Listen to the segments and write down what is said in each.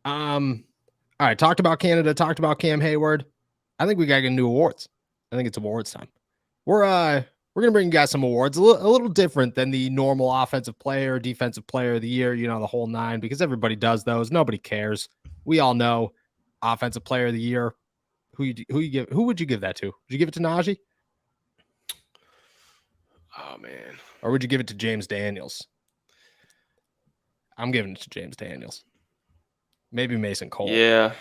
All right, talked about Canada, talked about Cam Hayward. I think we got to get new awards. I think it's awards time. We're gonna bring you guys some awards, a little different than the normal offensive player, defensive player of the year, the whole nine, because everybody does those. Nobody cares. We all know offensive player of the year. Who would you give that to? Would you give it to Najee? Oh man. Or would you give it to James Daniels? I'm giving it to James Daniels. Maybe Mason Cole. Yeah.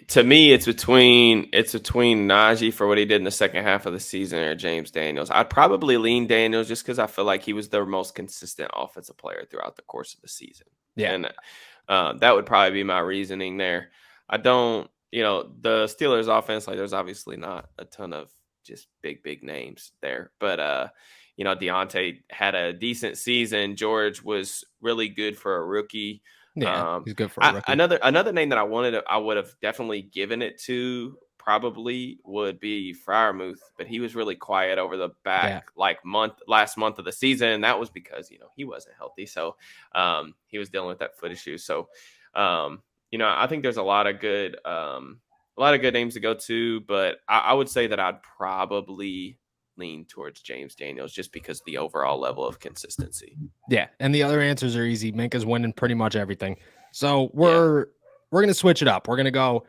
To me, it's between Najee for what he did in the second half of the season or James Daniels. I'd probably lean Daniels just because I feel like he was the most consistent offensive player throughout the course of the season. Yeah. And that would probably be my reasoning there. I don't, the Steelers offense, like there's obviously not a ton of just big names there. But, Deontay had a decent season. George was really good for a rookie. Yeah, he's good for a rookie. Another name that I would have definitely given it to probably would be Freiermuth, but he was really quiet over the last month of the season, and that was because he wasn't healthy, so he was dealing with that foot issue. So I think there's a lot of good names to go to, but I would say that I'd probably lean towards James Daniels just because of the overall level of consistency. Yeah, and the other answers are easy. Minka's winning pretty much everything. So we're going to switch it up. We're going to go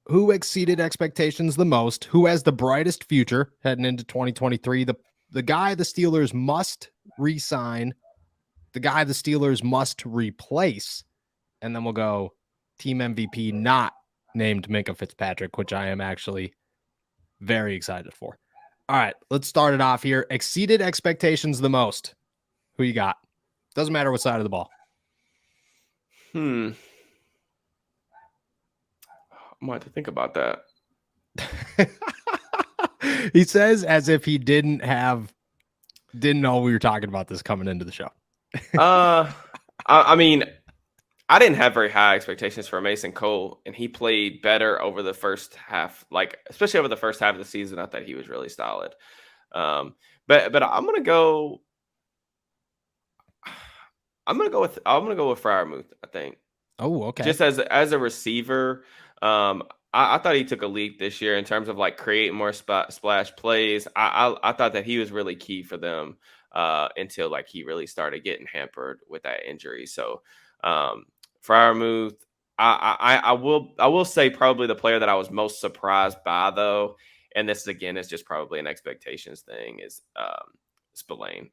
who exceeded expectations the most, who has the brightest future heading into 2023, the guy the Steelers must re-sign, the guy the Steelers must replace, and then we'll go team MVP not named Minkah Fitzpatrick, which I am actually very excited for. All right, let's start it off here. Exceeded expectations the most. Who you got? Doesn't matter what side of the ball. I might have to think about that. He says as if he didn't know we were talking about this coming into the show. I mean, I didn't have very high expectations for Mason Cole, and he played better over the first half, especially over the first half of the season. I thought he was really solid. But I'm gonna go with Freiermuth, I think. Oh, okay. Just as a receiver, I thought he took a leap this year in terms of creating more splash plays. I thought that he was really key for them until he really started getting hampered with that injury. So Freiermuth, I will say probably the player that I was most surprised by, though, and this again is just probably an expectations thing, is Spillane.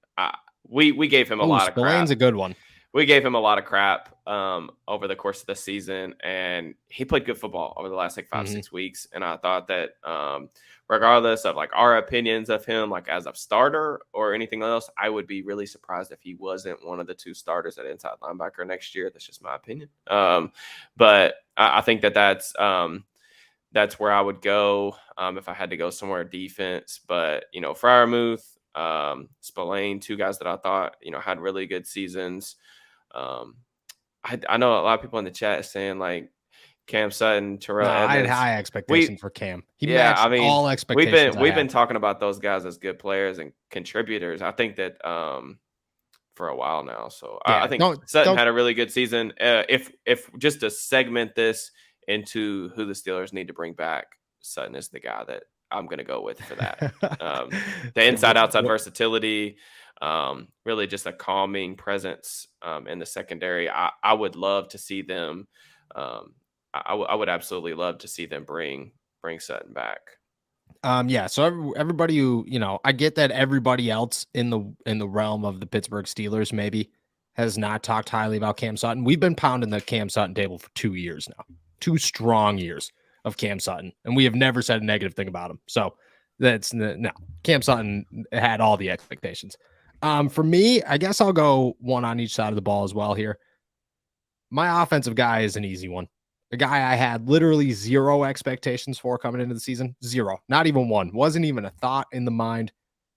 We gave him a lot of crap. Spillane's a good one. We gave him a lot of crap over the course of the season, and he played good football over the last 5-6 weeks. And I thought that regardless of our opinions of him, as a starter or anything else, I would be really surprised if he wasn't one of the 2 starters at inside linebacker next year. That's just my opinion. But I think that's where I would go if I had to go somewhere defense. But Freiermuth, Spillane, 2 guys that I thought had really good seasons. I know a lot of people in the chat is saying Cam Sutton, Terrell Edmonds. I had high expectations for Cam. He matched all expectations. We've been talking about those guys as good players and contributors. I think that for a while now. So I think Sutton had a really good season. If just to segment this into who the Steelers need to bring back, Sutton is the guy that I'm going to go with for that. The inside-outside versatility, really just a calming presence in the secondary. I would love to see them. I would absolutely love to see them bring Sutton back. Yeah. So everybody who, I get that everybody else in the realm of the Pittsburgh Steelers maybe has not talked highly about Cam Sutton. We've been pounding the Cam Sutton table for 2 years now, 2 strong years of Cam Sutton, and we have never said a negative thing about him. So Cam Sutton had all the expectations. For me, I guess I'll go one on each side of the ball as well here. My offensive guy is an easy one. A guy I had literally 0 expectations for coming into the season. 0, not even 1. Wasn't even a thought in the mind.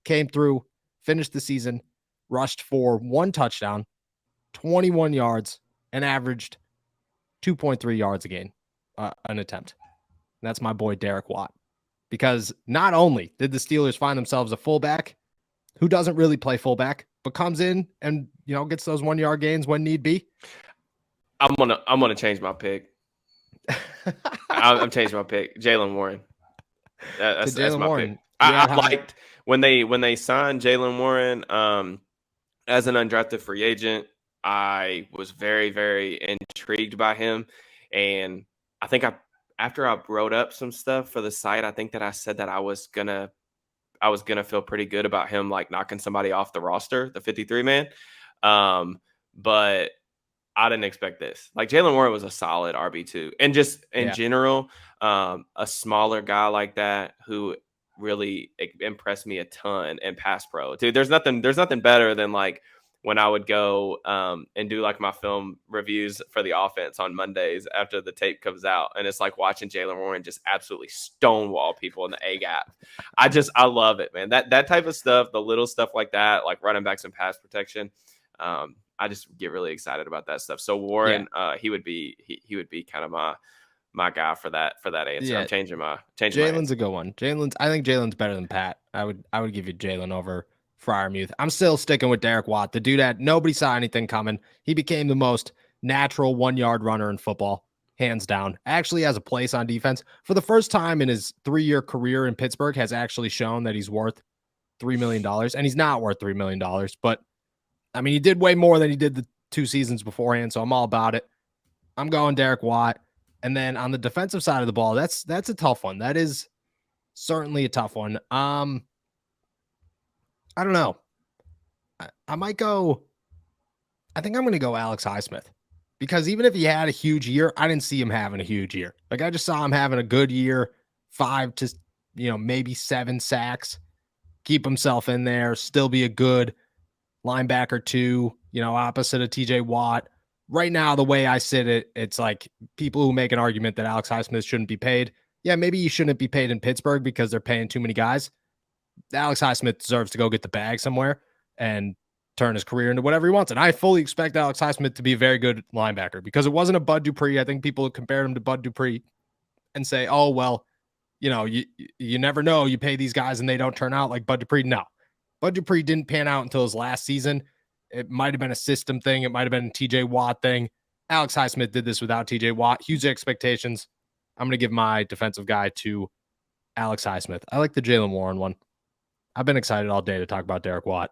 Came through, finished the season, rushed for 1 touchdown, 21 yards, and averaged 2.3 yards a game, an attempt. And that's my boy Derek Watt. Because not only did the Steelers find themselves a fullback who doesn't really play fullback, but comes in and gets those 1-yard gains when need be. I'm gonna change my pick. I'm changing my pick. Jalen Warren. To That's Jalen my pick. Warren. You had I high. liked when they signed Jalen Warren as an undrafted free agent. I was very very intrigued by him, and I think after I wrote up some stuff for the site, I think that I said that I was gonna feel pretty good about him like knocking somebody off the roster, the 53 man. But I didn't expect this. Like Jalen Warren was a solid RB2, and just in Yeah. general, a smaller guy like that who really impressed me a ton in pass pro. Dude, there's nothing better than like when I would go and do like my film reviews for the offense on Mondays after the tape comes out, and it's like watching Jalen Warren just absolutely stonewall people in the A gap. I love it, man. That type of stuff, the little stuff like that, like running backs and pass protection. I just get really excited about that stuff. So Yeah. Warren, he would be kind of my guy for that answer. Yeah. I'm changing my Jalen's a answer. good one. I think Jalen's better than Pat. I would give you Jalen over Fryermuth. I'm still sticking with Derek Watt. The dude had nobody saw anything coming. He became the most natural 1 yard runner in football, hands down. Actually has a place on defense. For the first time in his 3 year career in Pittsburgh, has actually shown that he's worth $3 million. And he's not worth $3 million, but I mean, he did way more than he did the 2 seasons beforehand. So I'm all about it. I'm going Derek Watt. And then on the defensive side of the ball, that's a tough one. That is certainly a tough one. I don't know. I might go. I think I'm going to go Alex Highsmith, because even if he had a huge year, I didn't see him having a huge year. Like I just saw him having a good year, 5 to maybe 7 sacks, keep himself in there, still be a good linebacker too. Opposite of TJ Watt. Right now, the way I sit it, it's like people who make an argument that Alex Highsmith shouldn't be paid. Yeah, maybe he shouldn't be paid in Pittsburgh because they're paying too many guys. Alex Highsmith deserves to go get the bag somewhere and turn his career into whatever he wants. And I fully expect Alex Highsmith to be a very good linebacker, because it wasn't a Bud Dupree. I think people compared him to Bud Dupree and say, oh, well, you never know. You pay these guys and they don't turn out like Bud Dupree. No, Bud Dupree didn't pan out until his last season. It might have been a system thing. It might have been a TJ Watt thing. Alex Highsmith did this without TJ Watt. Huge expectations. I'm going to give my defensive guy to Alex Highsmith. I like the Jalen Warren one. I've been excited all day to talk about Derek Watt.